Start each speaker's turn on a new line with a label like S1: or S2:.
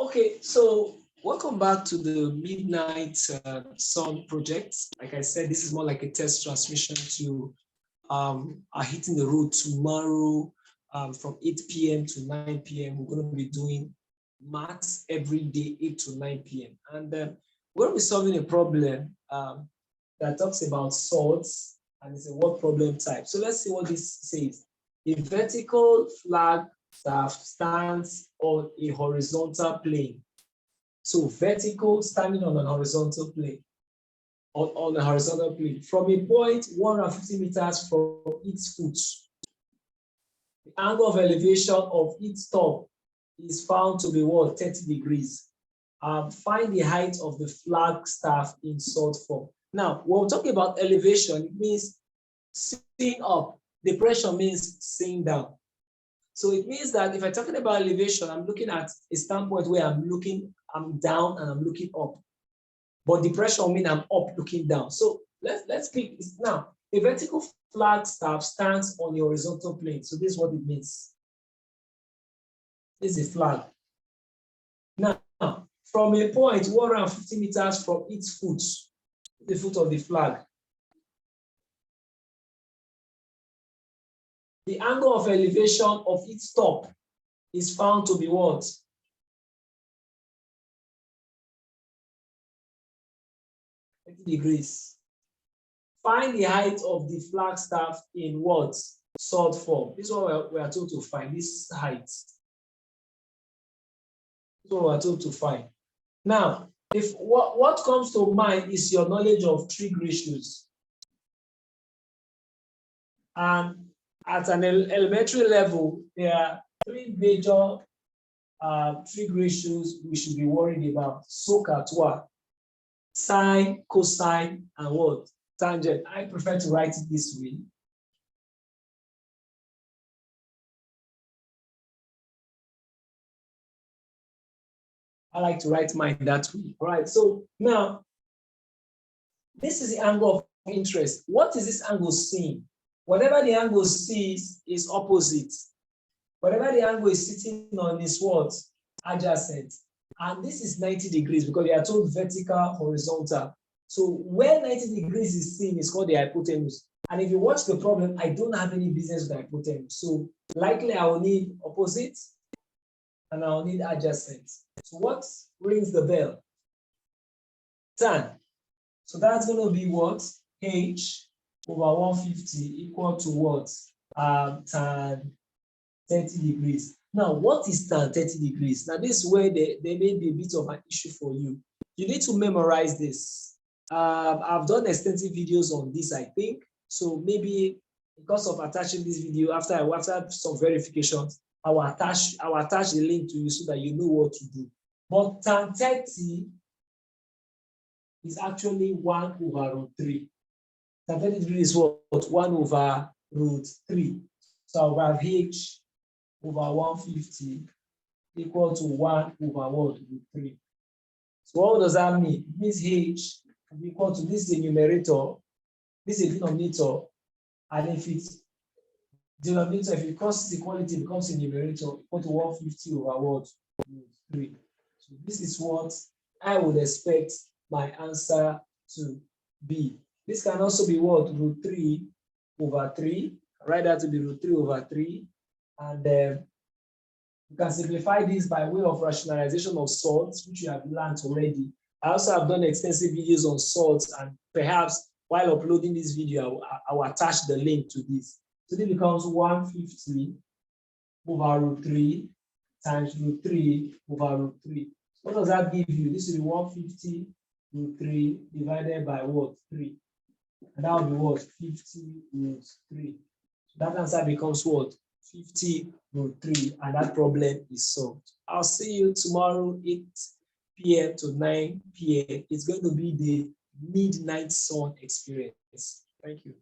S1: Okay, so welcome back to the Midnight Sun project. Like I said, this is more like a test transmission to are hitting the road tomorrow from 8 p.m. to 9 p.m. We're going to be doing maths every day, 8 to 9 p.m. And we're going to be solving a problem that talks about surds, and it's a word problem type. So let's see what this says. A vertical flag staff stands on a horizontal plane. So vertical, standing on an horizontal plane. On a horizontal plane from a point 150 meters from its foot. The angle of elevation of its top is found to be what? 30 degrees. Find the height of the flag staff in surd form. Now, when we're talking about elevation, it means seeing up. Depression means seeing down. So it means that if I'm talking about elevation, I'm looking at a standpoint where I'm down and I'm looking up. But depression means I'm up looking down. So let's click this now. A vertical flag staff stands on the horizontal plane. So this is what it means. This is a flag. Now, from a point 150 meters from its foot, the foot of the flag, the angle of elevation of its top is found to be what? 30 degrees. Find the height of the flag staff in what? Surd form. This is what we are told to find, this height. This is what we are told to find. Now, if what comes to mind is your knowledge of trig ratios. And at an elementary level, there are three major trig ratios we should be worried about. SOHCAHTOA, sine, cosine, and what? Tangent. I prefer to write it this way. I like to write mine that way. All right, so now, this is the angle of interest. What is this angle seeing? Whatever the angle sees is opposite. Whatever the angle is sitting on is what? Adjacent. And this is 90 degrees because they are told vertical, horizontal. So where 90 degrees is seen is called the hypotenuse. And if you watch the problem, I don't have any business with hypotenuse. So likely I will need opposite and I will need adjacent. So what rings the bell? Tan. So that's going to be what? H over 150 equal to what? Tan 30 degrees. Now, what is tan 30 degrees? Now, this is where there may be a bit of an issue for you. You need to memorize this. I've done extensive videos on this, I think. So maybe because of attaching this video, after some verifications, I will attach the link to you so that you know what to do. But tan 30 is actually 1 over root 3. Tan 30 degrees is what? 1 over root 3. So I have H over 150 equal to 1 over what? Root 3. So what does that mean? It means H will be equal to this is a numerator, this is a denominator, and if it's denominator, if it crosses equality, it becomes a numerator equal to 150 over what? Root 3. So this is what I would expect my answer to be. This can also be what? Root 3 over 3. Write that to be root 3 over 3. And you can simplify this by way of rationalization of surds, which you have learned already. I also have done extensive videos on surds, and perhaps while uploading this video, I will attach the link to this. So this becomes 150 over root 3 times root 3 over root 3. What does that give you? This will be 150 root 3 divided by what? 3. And that will be what? 50 root 3. So that answer becomes what? 50 root 3, and that problem is solved. I'll see you tomorrow, 8 p.m. to 9 p.m. It's going to be the midnight sun experience. Thank you.